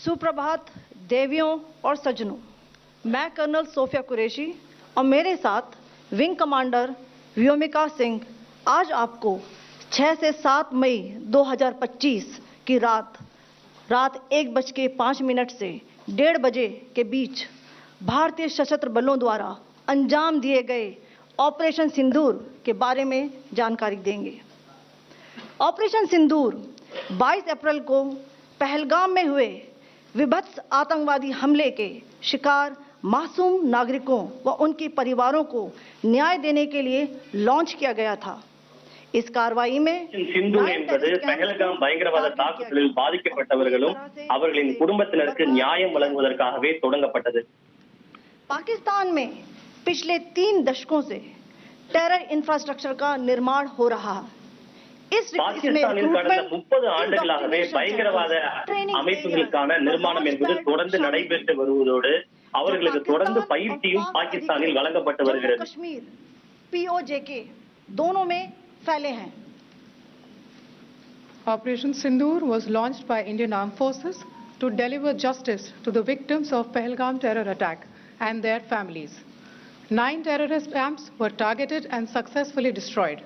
सुप्रभात देवियों और सज्जनों, मैं कर्नल सोफिया कुरैशी और मेरे साथ विंग कमांडर व्योमिका सिंह आज आपको 6 से 7 मई 2025 की रात 1:05 से 1:30 बजे के बीच भारतीय सशस्त्र बलों द्वारा अंजाम दिए गए ऑपरेशन सिंदूर के बारे में जानकारी देंगे। ऑपरेशन सिंदूर 22 अप्रैल को पहलगाम में हुए विभत्स आतंकवादी हमले के शिकार मासूम नागरिकों व उनके परिवारों को न्याय देने के लिए लॉन्च किया गया था। इस कार्रवाई में சிந்தூர் என்பது பஹல்காம் பயங்கரவாத தாக்குதலில் பாதிக்கப்பட்டவர்களும் அவர்களின் குடும்பத்தினருக்கு நியாயம் வழங்குவதற்காகவே தொடங்கப்பட்டது। पाकिस्तान में पिछले 3 दशकों से टेरर इंफ्रास्ट्रक्चर का निर्माण हो रहा है। பாகிஸ்தானில் கடந்த 30 ஆண்டுகளாகவே பயங்கரவாத அமைப்புகளுக்கான நிர்மாணம் என்பது தொடர்ந்து நடைபெற்று வருவதோடு அவர்களுக்கு தொடர்ந்து பயிற்சியும் பாகிஸ்தானில் வழங்கப்பட்டு வருகிறது। कश्मीर POJK दोनों में फैले हैं। Operation Sindoor was launched by Indian Armed Forces to deliver justice to the victims of Pahalgam terror attack and their families. 9 terrorist camps were targeted and successfully destroyed.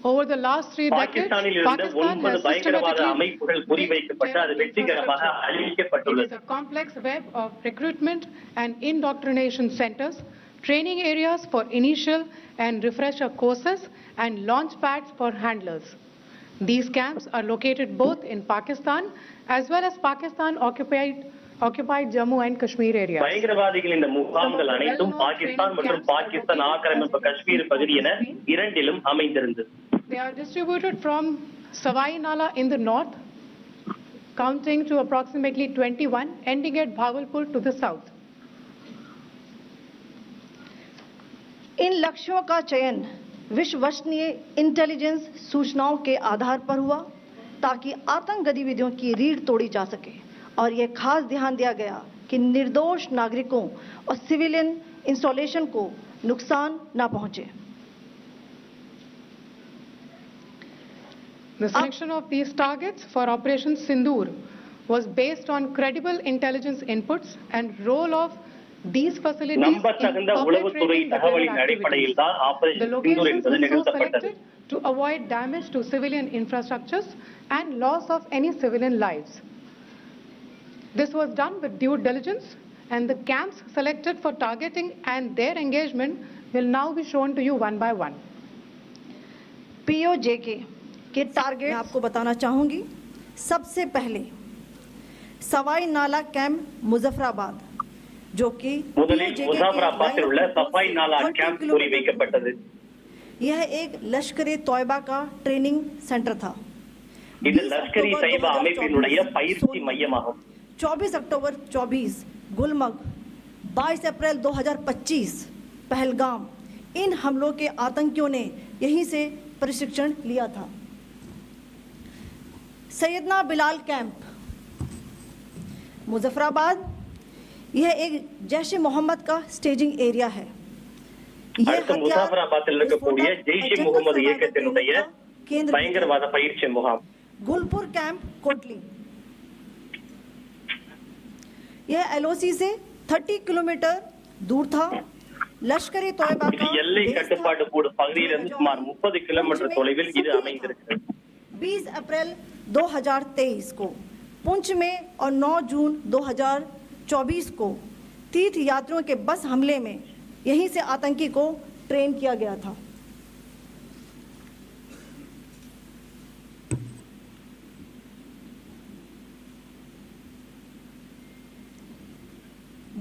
Over the last 3 decades, Pakistan has systematically it is a complex web of recruitment and indoctrination centers, training areas for initial and refresher courses, and launch pads for handlers. These camps are located both in Pakistan as well as Pakistan-occupied Jammu and Kashmir areas. பயங்கரவாதிகள் இந்த முகாம்கள் அனைத்தும் பாகிஸ்தான் மற்றும் பாகிஸ்தான் ஆக்கிரமிப்பு காஷ்மீர் பகுதி என இரண்டிலும் அமைந்திருந்தது। They are distributed from Savai Nala in the north, counting to approximately 21, ending at Bhagalpur to the south. इन लक्ष्यों का चयन विश्वसनीय इंटेलिजेंस सूचनाओं के आधार पर हुआ ताकि आतंक गतिविधियों की रीढ़ तोड़ी जा सके और यह खास ध्यान दिया गया कि निर्दोष नागरिकों और सिविलियन इंस्टॉलेशन को नुकसान न पहुंचे। The selection of these targets for Operation Sindoor was based on credible intelligence inputs and role of these facilities in perpetrating the terror activities. The locations were so selected to avoid damage to civilian infrastructures and loss of any civilian lives. This was done with due diligence, and the camps selected for targeting and their engagement will now be shown to you one by one. POJK के target मैं आपको बताना चाहूंगी। सबसे पहले सवाई नाला camp Muzaffarabad, जो कि मुजफ्फराबाद उள்ள सफाई नाला कैंप पूरी வைக்கப்பட்டது। यह एक लश्कर-ए तौयबा का ट्रेनिंग सेंटर था। இது லஷ்கர் இ तैयबा அமைப்பினுடைய பயிற்சி மையமாகும்। 24 अक्टूबर 24 गुलमर्ग, 22 अप्रैल 2025 पहलगाम, इन हमलों के आतंकियों ने यहीं से प्रशिक्षण लिया था। सैयदना बिलाल कैंप मुजफ्फराबाद, यह एक जैश मोहम्मद का स्टेजिंग एरिया है। முசாஃபராபாத்தில் இருக்கக்கூடிய ஜெய்ஷ் இ முகமது இயக்கத்தினுடைய பயங்கரவாத பயிற்சி முகாம்। गुलपुर कैंप कोटली, यह LOC से 30 किलोमीटर दूर था। लश्कर-ए तौयबा का எல்லை கட்டுப்பாட்டு கோடு பகுதியிலிருந்து சுமார் 30 கிலோமீட்டர் தொலைவில் இது அமைந்திருக்கிறது। 20 अप्रैल 2023 को पुंछ में और 9 जून 2024 को तीर्थ यात्रियों के बस हमले में यहीं से आतंकी को ट्रेन किया गया था।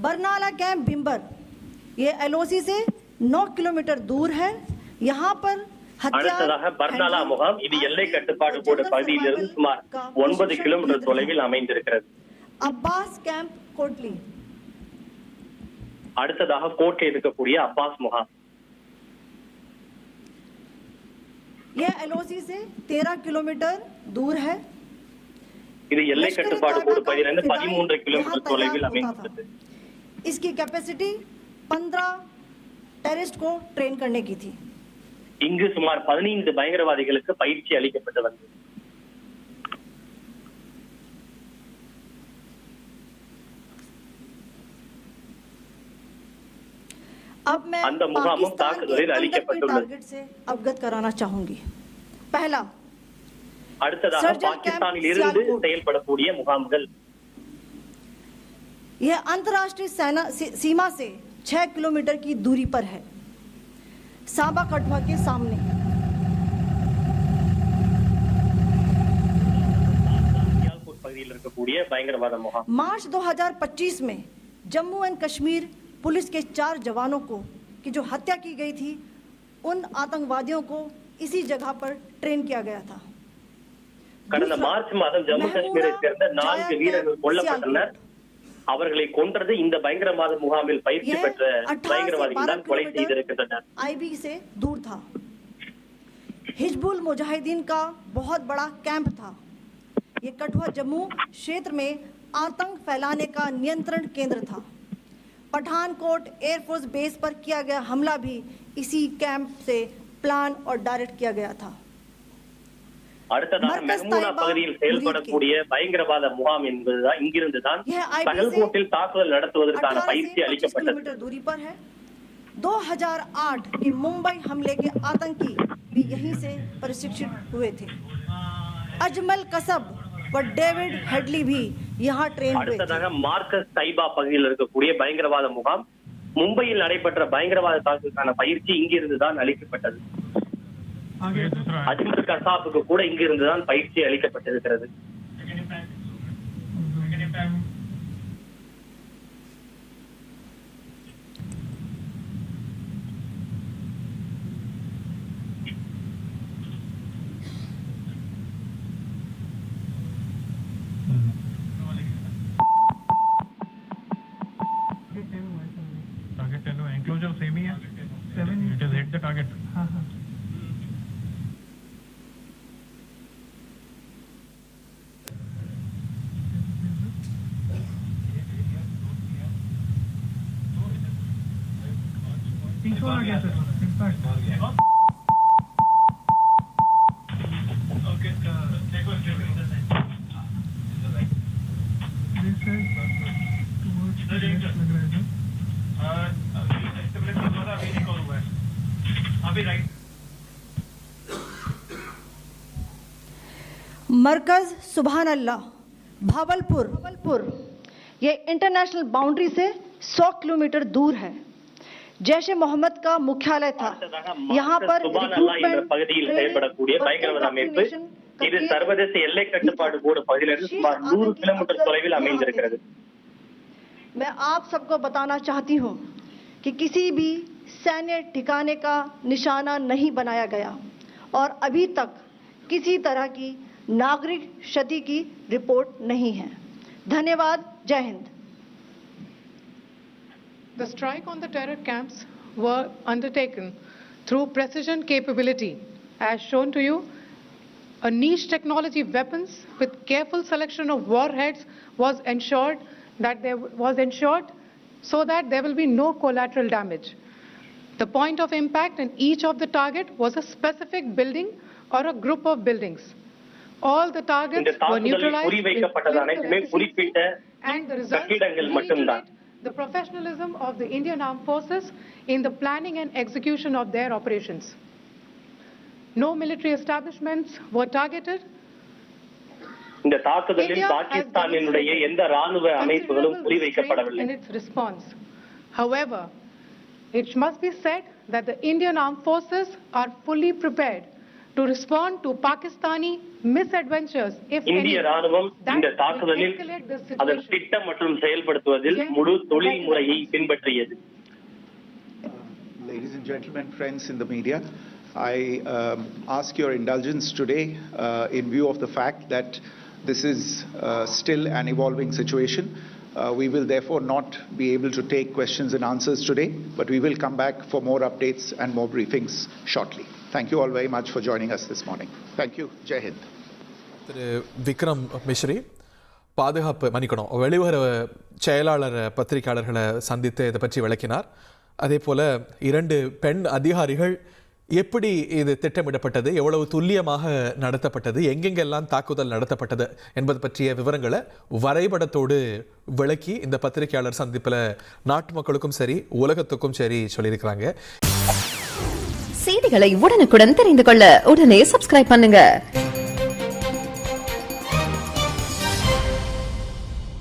बरनाला कैंप भिम्बर, ये LOC से 9 किलोमीटर दूर है। यहाँ पर அடுத்ததாக பர்னாலா முகாம், இது எல்லை கட்டுப்பாடு கோடு பகுதியிலிருந்து சுமார் 9 கிலோமீட்டர் தொலைவில் அமைந்திருக்கிறது। அப்பாஸ் கேம்ப் கோட்லி, அடுத்ததாக கோட்டையில் இருக்கக்கூடிய அப்பாஸ் முகாம், यह LOC से 13 किलोमीटर दूर है। இது எல்லை கட்டுப்பாடு கோடு பகுதியிலிருந்து 13 கிலோமீட்டர் தொலைவில் அமைந்துள்ளது। इसकी कैपेसिटी 15 टेररिस्ट को ट्रेन करने की थी। இங்கு சுமார் 15 பயங்கரவாதிகளுக்கு பயிற்சி அளிக்கப்பட்டு வந்தது। अब मैं அந்த முகாமும் தாக்குதலில் அளிக்கப்பட்டுள்ளது. टारगेट से अवगत कराना चाहूंगी. पहला, அடுத்ததாக பாகிஸ்தானில் இருந்து செயல்படக்கூடிய முகாம்கள். यह अंतर्राष्ट्रीय सीमा से 6 किलोमीटर की दूरी पर है, सांबा कठुआ के सामने. பகுதியில் இருக்கக்கூடிய பயங்கரவாத முகாம். मार्च 2025 में जम्मू एंड कश्मीर पुलिस के 4 जवानों को की जो हत्या की गई थी, उन आतंकवादियों को इसी जगह पर ट्रेन किया गया था. கடந்த மார்ச் மாதம் ஜம்மு காஷ்மீரை சேர்ந்த 4 வீரர்கள் கொல்லப்பட்டனர். அவர்களை கொன்றது இந்த பயங்கரவாத முகாமில் பயிற்சி பெற்ற பயங்கரவாதிகள் தான் கொலை செய்திருக்கின்றனர். आईबी से दूर था. हिजबुल मुजाहिदीन का बहुत बड़ा कैंप था. ये कठुआ जम्मू क्षेत्र में आतंक फैलाने का नियंत्रण केंद्र था. पठानकोट एयरफोर्स बेस पर किया गया हमला भी इसी कैंप से प्लान और डायरेक्ट किया गया था. அடுத்ததாக மெஹ்மூனா பகுதியில் செயல்படக்கூடிய பயங்கரவாத முகாம் என்பதுதான் இங்கிருந்துதான் பகல்கோட்டில் தாக்குதல் நடத்துவதற்கான பயிற்சி அளிக்கப்பட்டது. दूरी पर है. 2008 के मुंबई हमले के आतंकी भी यहीं से प्रशिक्षित हुए थे. अजमल कसब व डेविड हेडली भी यहाँ ट्रेन हुए थे. அடுத்ததாக மார்க்கஸ் தைபா பகுதியில் இருக்கக்கூடிய பயங்கரவாத முகாம், மும்பையில் நடைபெற்ற பயங்கரவாத தாக்குதலுக்கான பயிற்சி இங்கிருந்துதான் அளிக்கப்பட்டது. அஜ்மல் கசாபுக்கு கூட இங்கிருந்துதான் பயிற்சி அளிக்கப்பட்டிருக்கிறது. enclosure same ही है. 7 it has hit the target. हाँ. तीसरा आ गया sir. Impact. Okay. Take one. This is towards the left लग रहा है. मरकज सुभान अल्लाह भावलपुर ये इंटरनेशनल बाउंड्री से 100 किलोमीटर दूर है. जैश ए मोहम्मद का मुख्यालय था. यहाँ पर பகுதியில் செயல்படக்கூடிய பயங்கரவாத அமைப்பு இது சர்வதேச எல்லை கட்டுப்பாடு கோடு பகுதியிலிருந்து சுமார் 100 கிலோமீட்டர் தொலைவில் அமைந்திருக்கிறது. मैं आप सबको बताना चाहती हूँ कि किसी भी सैन्य ठिकाने का निशाना नहीं बनाया गया और अभी तक किसी तरह की नागरिक क्षति की रिपोर्ट नहीं है. धन्यवाद. जय Hind. The strike on the terror camps were undertaken through precision capability, as shown to you. A niche technology weapons with careful selection of warheads was ensured so that there will be no collateral damage. The point of impact in each of the target was a specific building or a group of buildings. All the targets were neutralized and the results reiterate the professionalism of the Indian Armed Forces in the planning and execution of their operations. No military establishments were targeted. இந்த தாக்குதலில் பாகிஸ்தானினுடைய எந்த ராணுவ அமைப்புகளும் குறிவைக்கப்படவில்லை. In its response, however, it must be said that the Indian Armed Forces are fully prepared to respond to Pakistani misadventures if இந்திய ராணுவம் இந்த தாக்குதலில் அதன் திட்டம் மற்றும் செயல்படுத்துவதில் முழு தொழில்முறையை பின்பற்றியது. Ladies and gentlemen, friends in the media, I ask your indulgence today in view of the fact that this is still an evolving situation. We will therefore not be able to take questions and answers today, but we will come back for more updates and more briefings shortly. Thank you all very much for joining us this morning. Thank you. Jai Hind. திரு விக்ரம் மிஸ்ரி பாதுகாப்பு வெளிவர செயலாளர் பத்திரிகையாளர்களை சந்தித்து இதை பற்றி விளக்கினார். அதே போல 2 பெண் அதிகாரிகள் எப்படி இது திட்டமிடப்பட்டது, எவ்வளவு துல்லியமாக நடத்தப்பட்டது, எங்கெங்கெல்லாம் தாக்குதல் நடத்தப்பட்டது என்பது பற்றிய விவரங்களை வரைபடத்தோடு விளக்கி இந்த பத்திரிகையாளர் சந்திப்பில் நாட்டு மக்களுக்கும் சரி உலகத்துக்கும் சரி சொல்லியிருக்கிறாங்க. செய்திகளை உடனுக்குடன் தெரிந்து கொள்ள உடனே சப்ஸ்கிரைப் பண்ணுங்க.